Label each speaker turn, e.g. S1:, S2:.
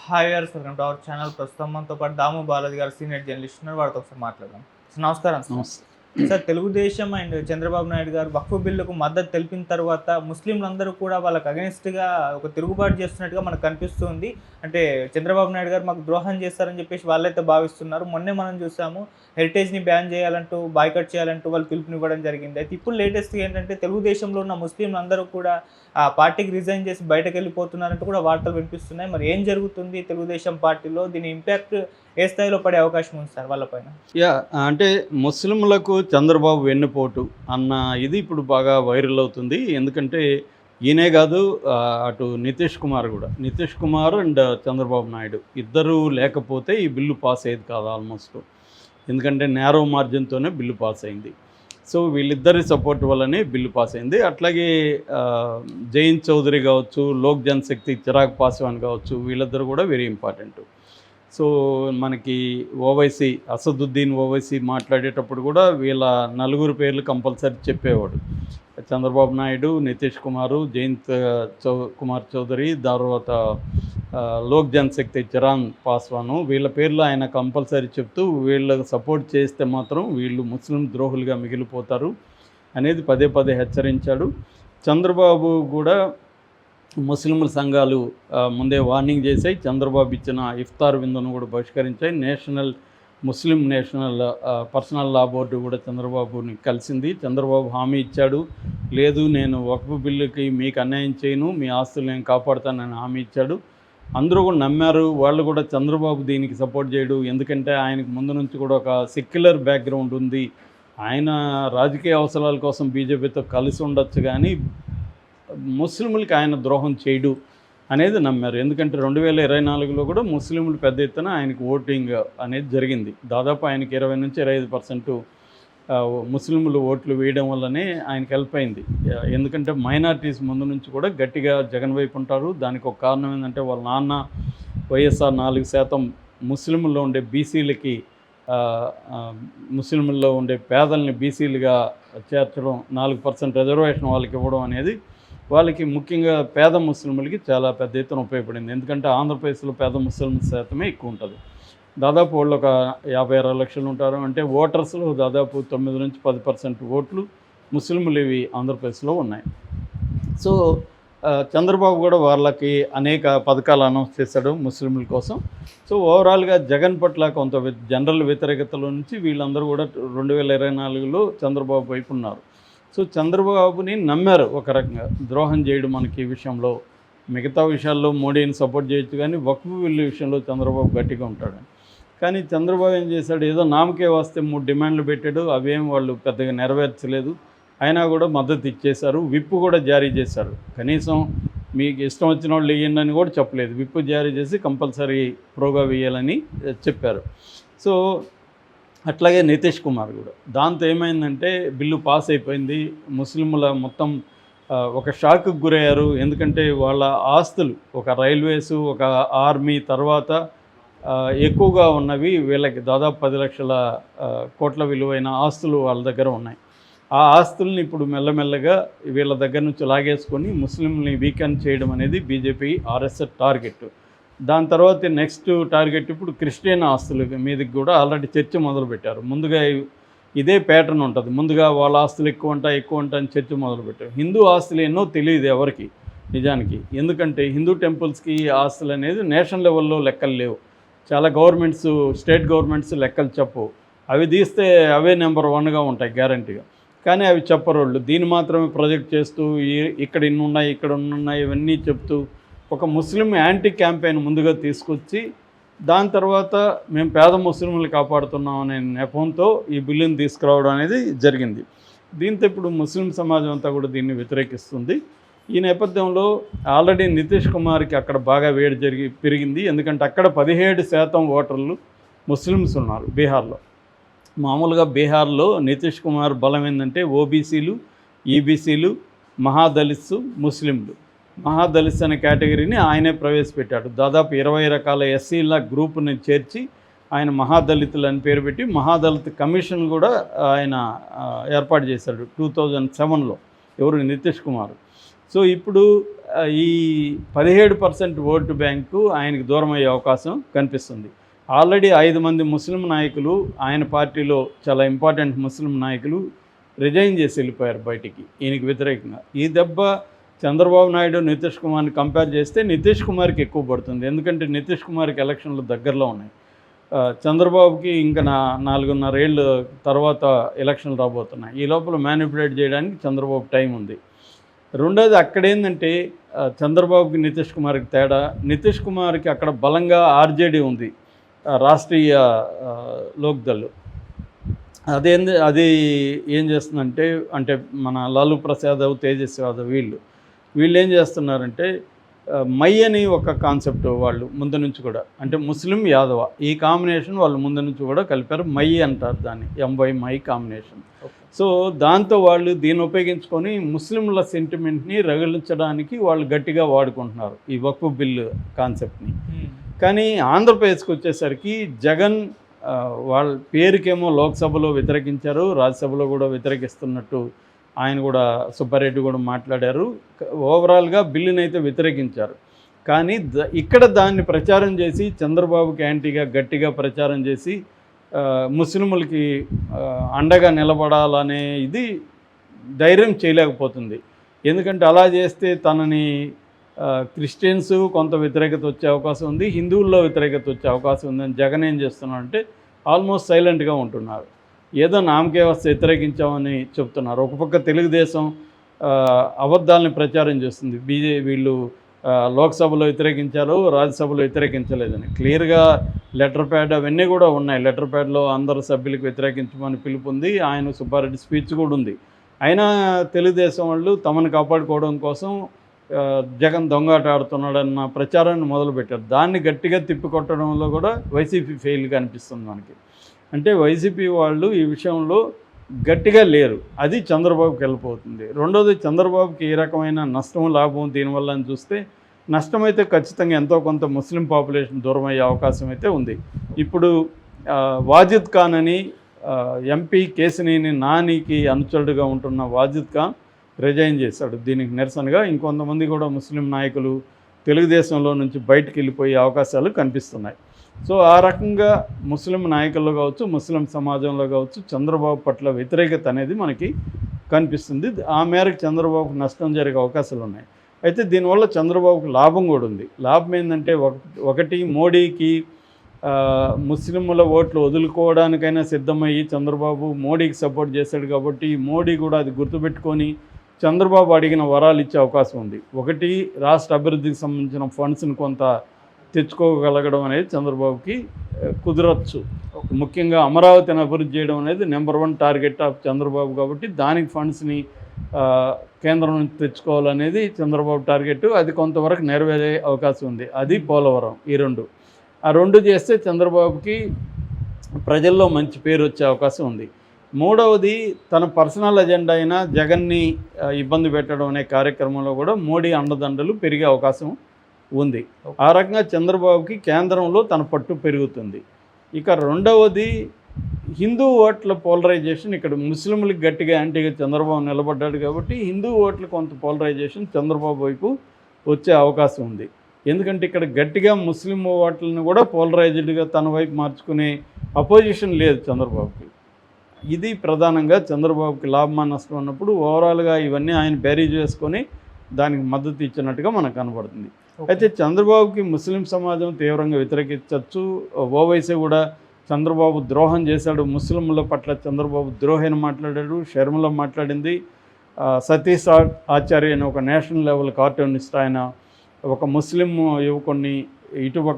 S1: Hi viewers, welcome to our channel. ప్రస్తుతం మనతో పాటు దాము బాలాజీ గారు సీనియర్ జర్నలిస్ట్ ఉన్నారు. వారితో ఒకసారి మాట్లాడదాం. నమస్కారం సార్.
S2: నమస్తే.
S1: సార్, తెలుగుదేశం అండ్ చంద్రబాబు నాయుడు గారు వక్ఫ్ బిల్లుకు మద్దతు తెలిపిన తర్వాత ముస్లింలందరూ కూడా వాళ్ళకి అగెనిస్ట్గా ఒక తిరుగుబాటు చేస్తున్నట్టుగా మనకు కనిపిస్తుంది. అంటే చంద్రబాబు నాయుడు గారు మాకు ద్రోహం చేస్తారని చెప్పేసి వాళ్ళైతే భావిస్తున్నారు. మొన్నే మనం చూసాము, హెరిటేజ్ని బ్యాన్ చేయాలంటూ, బాయ్కట్ చేయాలంటూ వాళ్ళు పిలుపునివ్వడం జరిగింది. అయితే ఇప్పుడు లేటెస్ట్గా ఏంటంటే తెలుగుదేశంలో ఉన్న ముస్లింలందరూ కూడా ఆ పార్టీకి రిజైన్ చేసి బయటకు వెళ్ళిపోతున్నారంటూ కూడా వార్తలు వినిపిస్తున్నాయి. మరి ఏం జరుగుతుంది తెలుగుదేశం పార్టీలో? దీని ఇంపాక్ట్ ఏ స్థాయిలో పడే అవకాశం ఉంది సార్ వాళ్ళపైన?
S2: అంటే ముస్లింలకు చంద్రబాబు వెన్నుపోటు అన్న ఇది ఇప్పుడు బాగా వైరల్ అవుతుంది. ఎందుకంటే ఈయనే కాదు, అటు నితీష్ కుమార్ అండ్ చంద్రబాబు నాయుడు ఇద్దరు లేకపోతే ఈ బిల్లు పాస్ అయ్యేది కాదు ఆల్మోస్ట్. ఎందుకంటే నేరో మార్జిన్తోనే బిల్లు పాస్ అయింది. సో వీళ్ళిద్దరి సపోర్ట్ వల్లనే బిల్లు పాస్ అయింది. అట్లాగే జయంత్ చౌదరి కావచ్చు, లోక్ జనశక్తి చిరాగ్ పాస్వాన్ కావచ్చు, వీళ్ళిద్దరు కూడా వెరీ ఇంపార్టెంట్. సో మనకి అసదుద్దీన్ ఓవైసీ మాట్లాడేటప్పుడు కూడా వీళ్ళ నలుగురు పేర్లు కంపల్సరీ చెప్పేవాడు. చంద్రబాబు నాయుడు, నితీష్ కుమారు, జయంత్ కుమార్ చౌదరి, తర్వాత లోక్ జనశక్తి చిరాగ్ పాస్వాను, వీళ్ళ పేర్లు ఆయన కంపల్సరీ చెప్తూ వీళ్ళకు సపోర్ట్ చేస్తే మాత్రం వీళ్ళు ముస్లిం ద్రోహులుగా మిగిలిపోతారు అనేది పదే పదే హెచ్చరించాడు. చంద్రబాబు కూడా ముస్లింల సంఘాలు ముందే వార్నింగ్ చేశాయి. చంద్రబాబు ఇచ్చిన ఇఫ్తార్ విందును కూడా బహిష్కరించాయి. ముస్లిం నేషనల్ పర్సనల్ లా బోర్డు కూడా చంద్రబాబుని కలిసింది. చంద్రబాబు హామీ ఇచ్చాడు, లేదు నేను వక్ఫ్ బిల్లుకి మీకు అన్యాయం చేయను, మీ ఆస్తులు నేను కాపాడుతానని హామీ ఇచ్చాడు. అందరూ కూడా నమ్మారు. వాళ్ళు కూడా చంద్రబాబు దీనికి సపోర్ట్ చేయడు, ఎందుకంటే ఆయనకు ముందు నుంచి కూడా ఒక సెక్యులర్ బ్యాక్గ్రౌండ్ ఉంది, ఆయన రాజకీయ అవసరాల కోసం బీజేపీతో కలిసి ఉండొచ్చు కానీ ముస్లింలకి ఆయన ద్రోహం చేయడు అనేది నమ్మారు. ఎందుకంటే 2024లో కూడా ముస్లింలు పెద్ద ఎత్తున ఆయనకు ఓటింగ్ అనేది జరిగింది. దాదాపు ఆయనకి 20 నుంచి 25% ముస్లింలు ఓట్లు వేయడం వల్లనే ఆయనకి హెల్ప్ అయింది. ఎందుకంటే మైనారిటీస్ ముందు నుంచి కూడా గట్టిగా జగన్ వైపు ఉంటారు. దానికి ఒక కారణం ఏంటంటే వాళ్ళ నాన్న వైఎస్ఆర్ 4% ముస్లింల్లో ఉండే బీసీలకి, ముస్లింల్లో ఉండే పేదల్ని బీసీలుగా చేర్చడం, 4% రిజర్వేషన్ వాళ్ళకి ఇవ్వడం అనేది వాళ్ళకి ముఖ్యంగా పేద ముస్లింలకి చాలా పెద్ద ఎత్తున ఉపయోగపడింది. ఎందుకంటే ఆంధ్రప్రదేశ్లో పేద ముస్లిం శాతమే ఎక్కువ ఉంటుంది. దాదాపు వాళ్ళు ఒక 50-60 లక్షలు ఉంటారు. అంటే ఓటర్స్లో దాదాపు 9 నుంచి 10% ఓట్లు ముస్లింలు ఇవి ఆంధ్రప్రదేశ్లో ఉన్నాయి. సో చంద్రబాబు కూడా వాళ్ళకి అనేక పథకాలు అనౌన్స్ చేశాడు ముస్లింల కోసం. సో ఓవరాల్గా జగన్ పట్ల కొంత జనరల్ వ్యతిరేకతల నుంచి వీళ్ళందరూ కూడా 2024లో చంద్రబాబు వైపు ఉన్నారు. సో చంద్రబాబుని నమ్మారు ఒక రకంగా. ద్రోహం చేయడం మనకి విషయంలో, మిగతా విషయాల్లో మోడీని సపోర్ట్ చేయొచ్చు కానీ వక్ఫ్ బిల్లు విషయంలో చంద్రబాబు గట్టిగా ఉంటాడు. కానీ చంద్రబాబు ఏం చేశాడు, ఏదో నామకే వస్తే 3 డిమాండ్లు పెట్టాడు, అవేం వాళ్ళు పెద్దగా నెరవేర్చలేదు. అయినా కూడా మద్దతు ఇచ్చేశారు. విప్పు కూడా జారీ చేశారు. కనీసం మీకు ఇష్టం వచ్చిన వాళ్ళు వేయండి అని కూడా చెప్పలేదు. విప్పు జారీ చేసి కంపల్సరీ ప్రోగా వేయాలని చెప్పారు. సో అట్లాగే నితీష్ కుమార్ కూడా. దాంతో ఏమైందంటే బిల్లు పాస్ అయిపోయింది. ముస్లింల మొత్తం ఒక షాక్కి గురయ్యారు. ఎందుకంటే వాళ్ళ ఆస్తులు, ఒక రైల్వేసు, ఒక ఆర్మీ తర్వాత ఎక్కువగా ఉన్నవి వీళ్ళకి దాదాపు 10 లక్షల కోట్ల విలువైన ఆస్తులు వాళ్ళ దగ్గర ఉన్నాయి. ఆ ఆస్తుల్ని ఇప్పుడు మెల్లమెల్లగా వీళ్ళ దగ్గర నుంచి లాగేసుకొని ముస్లింని వీకెండ్ చేయడం అనేది బీజేపీ ఆర్ఎస్ఎస్ టార్గెట్. దాని తర్వాత నెక్స్ట్ టార్గెట్ ఇప్పుడు క్రిస్టియన్ ఆస్తుల మీదకి కూడా ఆల్రెడీ చర్చ మొదలుపెట్టారు. ముందుగా ఇదే ప్యాటర్న్ ఉంటుంది. ముందుగా వాళ్ళ ఆస్తులు ఎక్కువ ఉంటాయని చర్చ మొదలుపెట్టారు. హిందూ ఆస్తులు ఎన్నో తెలియదు ఎవరికి నిజానికి. ఎందుకంటే హిందూ టెంపుల్స్కి ఆస్తులు అనేది నేషనల్ లెవెల్లో లెక్కలు లేవు. చాలా స్టేట్ గవర్నమెంట్స్ లెక్కలు చెప్పవు. అవి తీస్తే అవే నెంబర్ 1గా ఉంటాయి గ్యారంటీగా. కానీ అవి చెప్పరు వాళ్ళు. దీన్ని మాత్రమే ప్రొజెక్ట్ చేస్తూ ఇక్కడ ఇన్ని ఉన్నాయి ఇవన్నీ చెప్తూ ఒక ముస్లిం యాంటీ క్యాంపెయిన్ ముందుగా తీసుకొచ్చి దాని తర్వాత మేము పేద ముస్లింలు కాపాడుతున్నాం అనే నెపంతో ఈ బిల్లుని తీసుకురావడం అనేది జరిగింది. దీంతో ఇప్పుడు ముస్లిం సమాజం అంతా కూడా దీన్ని వ్యతిరేకిస్తుంది. ఈ నేపథ్యంలో ఆల్రెడీ నితీష్ కుమార్కి అక్కడ బాగా వేడి పెరిగింది. ఎందుకంటే అక్కడ 17% ఓటర్లు ముస్లిమ్స్ ఉన్నారు బీహార్లో. మామూలుగా బీహార్లో నితీష్ కుమార్ బలం ఏంటంటే ఓబీసీలు, ఈబీసీలు, మహాదళిత్స్, ముస్లింలు. మహాదళిత్స్ అనే కేటగిరీని ఆయనే ప్రవేశపెట్టాడు. దాదాపు 20 రకాల ఎస్సీల గ్రూపుని చేర్చి ఆయన మహాదళితులు అని పేరు పెట్టి మహాదళిత్ కమిషన్ కూడా ఆయన ఏర్పాటు చేశాడు 2007లో. ఎవరు? నితీష్ కుమార్. సో ఇప్పుడు ఈ 17% ఓటు బ్యాంకు ఆయనకు దూరం అయ్యే అవకాశం కనిపిస్తుంది. ఆల్రెడీ 5 మంది ముస్లిం నాయకులు ఆయన పార్టీలో చాలా ఇంపార్టెంట్ ముస్లిం నాయకులు రిజైన్ చేసి వెళ్ళిపోయారు బయటికి ఈయనకి వ్యతిరేకంగా. ఈ దెబ్బ చంద్రబాబు నాయుడు నితీష్ కుమార్ని కంపేర్ చేస్తే నితీష్ కుమార్కి ఎక్కువ పడుతుంది. ఎందుకంటే నితీష్ కుమార్కి ఎలక్షన్లు దగ్గరలో ఉన్నాయి. చంద్రబాబుకి ఇంకా 4.5 ఏళ్ళు తర్వాత ఎలక్షన్లు రాబోతున్నాయి. ఈ లోపల మ్యానిపులేట్ చేయడానికి చంద్రబాబు టైం ఉంది. రెండోది అక్కడేంటంటే చంద్రబాబుకి నితీష్ కుమార్కి తేడా, నితీష్ కుమార్కి అక్కడ బలంగా ఆర్జేడీ ఉంది, రాష్ట్రీయ లోక్దళ్. అది ఏం చేస్తుందంటే అంటే మన లాలూ ప్రసాద్, తేజస్వి యాదవ్ వీళ్ళు ఏం చేస్తున్నారంటే మై అని ఒక కాన్సెప్ట్ వాళ్ళు ముందు నుంచి కూడా, అంటే ముస్లిం యాదవ ఈ కాంబినేషన్ వాళ్ళు ముందు నుంచి కూడా కలిపారు. మై అంటారు దాన్ని, ఎంవై మై కాంబినేషన్. సో దాంతో వాళ్ళు దీన్ని ఉపయోగించుకొని ముస్లింల సెంటిమెంట్ని రగిలించడానికి వాళ్ళు గట్టిగా వాడుకుంటున్నారు ఈ వక్ఫ్ బిల్లు కాన్సెప్ట్ని. కానీ ఆంధ్రప్రదేశ్కి వచ్చేసరికి జగన్ వాళ్ళ పేరుకేమో లోక్సభలో వ్యతిరేకించారు, రాజ్యసభలో కూడా వ్యతిరేకిస్తున్నట్టు ఆయన కూడా సుబ్బారెడ్డి కూడా మాట్లాడారు. ఓవరాల్గా బిల్లుని అయితే వ్యతిరేకించారు. కానీ ఇక్కడ దాన్ని ప్రచారం చేసి చంద్రబాబుకి యాంటీగా గట్టిగా ప్రచారం చేసి ముస్లింలకి అండగా నిలబడాలనే ఇది ధైర్యం చేయలేకపోతుంది. ఎందుకంటే అలా చేస్తే తనని క్రిస్టియన్స్ కొంత వ్యతిరేకత వచ్చే అవకాశం ఉంది, హిందువుల్లో వ్యతిరేకత వచ్చే అవకాశం ఉందని జగన్ ఏం చేస్తున్నారంటే ఆల్మోస్ట్ సైలెంట్గా ఉంటున్నారు. ఏదో నామకే వస్తే వ్యతిరేకించామని చెప్తున్నారు. ఒక పక్క తెలుగుదేశం అబద్ధాలని ప్రచారం చేస్తుంది. వీళ్ళు లోక్సభలో వ్యతిరేకించారు, రాజ్యసభలో వ్యతిరేకించలేదని. క్లియర్గా లెటర్ ప్యాడ్ అవన్నీ కూడా ఉన్నాయి. లెటర్ ప్యాడ్లో అందరు సభ్యులకు వ్యతిరేకించమని పిలుపు ఉంది. ఆయన సుబ్బారెడ్డి స్పీచ్ కూడా ఉంది. అయినా తెలుగుదేశం వాళ్ళు తమను కాపాడుకోవడం కోసం జగన్ దొంగాట ఆడుతున్నాడన్న ప్రచారాన్ని మొదలుపెట్టారు. దాన్ని గట్టిగా తిప్పికొట్టడంలో కూడా వైసీపీ ఫెయిల్గా అనిపిస్తుంది మనకి. అంటే వైసీపీ వాళ్ళు ఈ విషయంలో గట్టిగా లేరు, అది చంద్రబాబుకి వెళ్ళిపోతుంది. రెండోది చంద్రబాబుకి ఏ రకమైన నష్టం లాభం దీనివల్ల అని చూస్తే నష్టమైతే ఖచ్చితంగా ఎంతో కొంత ముస్లిం పాపులేషన్ దూరం అయ్యే అవకాశం అయితే ఉంది. ఇప్పుడు వాజిద్ ఖాన్ అని ఎంపీ కేసినేని నానికి అనుచరుడుగా ఉంటున్న వాజిద్ ఖాన్ రిజైన్ చేశాడు. దీనికి నిరసనగా ఇంకొంతమంది కూడా ముస్లిం నాయకులు తెలుగుదేశంలో నుంచి బయటకు వెళ్ళిపోయే అవకాశాలు కనిపిస్తున్నాయి. సో ఆ రకంగా ముస్లిం నాయకుల్లో కావచ్చు, ముస్లిం సమాజంలో కావచ్చు చంద్రబాబు పట్ల వ్యతిరేకత అనేది మనకి కనిపిస్తుంది. ఆ మేరకు చంద్రబాబుకు నష్టం జరిగే అవకాశాలు ఉన్నాయి. అయితే దీనివల్ల చంద్రబాబుకు లాభం కూడా ఉంది. లాభం ఏంటంటే ఒకటి మోడీకి ముస్లింల ఓట్లు వదులుకోవడానికైనా సిద్ధమయ్యి చంద్రబాబు మోడీకి సపోర్ట్ చేశాడు కాబట్టి మోడీ కూడా అది గుర్తుపెట్టుకొని చంద్రబాబు అడిగిన వరాలు ఇచ్చే అవకాశం ఉంది. ఒకటి రాష్ట్ర అభివృద్ధికి సంబంధించిన ఫండ్స్ని కొంత తెచ్చుకోగలగడం అనేది చంద్రబాబుకి కుదరచ్చు. ముఖ్యంగా అమరావతిని అభివృద్ధి చేయడం అనేది నెంబర్ 1 టార్గెట్ ఆఫ్ చంద్రబాబు కాబట్టి దానికి ఫండ్స్ని కేంద్రం నుంచి తెచ్చుకోవాలనేది చంద్రబాబు టార్గెట్. అది కొంతవరకు నెరవేరే అవకాశం ఉంది. అది పోలవరం. ఆ రెండు చేస్తే చంద్రబాబుకి ప్రజల్లో మంచి పేరు వచ్చే అవకాశం ఉంది. మూడవది తన పర్సనల్ ఎజెండా అయినా జగన్ని ఇబ్బంది పెట్టడం అనే కార్యక్రమంలో కూడా మోడీ అండదండలు పెరిగే అవకాశం ఉంది. ఆ రకంగా చంద్రబాబుకి కేంద్రంలో తన పట్టు పెరుగుతుంది. ఇక రెండవది హిందూ ఓట్ల పోలరైజేషన్. ఇక్కడ ముస్లింలకు గట్టిగా యాంటీగా చంద్రబాబు నిలబడ్డాడు కాబట్టి హిందూ ఓట్ల కొంత పోలరైజేషన్ చంద్రబాబు వైపు వచ్చే అవకాశం ఉంది. ఎందుకంటే ఇక్కడ గట్టిగా ముస్లిం ఓట్లను కూడా పోలరైజ్డ్గా తన వైపు మార్చుకునే అపోజిషన్ లేదు చంద్రబాబుకి. ఇది ప్రధానంగా చంద్రబాబుకి లాభమా నష్టం ఉన్నప్పుడు ఓవరాల్గా ఇవన్నీ ఆయన బేరీజ్ చేసుకొని దానికి మద్దతు ఇచ్చినట్టుగా మనకు కనబడుతుంది. అయితే చంద్రబాబుకి ముస్లిం సమాజం తీవ్రంగా వ్యతిరేకించవచ్చు. ఓవైసీ కూడా చంద్రబాబు ద్రోహం చేశాడు, ముస్లింల పట్ల చంద్రబాబు ద్రోహం మాట్లాడాడు, షర్మిల మాట్లాడింది. సతీష్ ఆచార్య అని ఒక నేషనల్ లెవెల్ కార్టూనిస్ట్, ఆయన ఒక ముస్లిం యువకుడిని ఇటుపక్క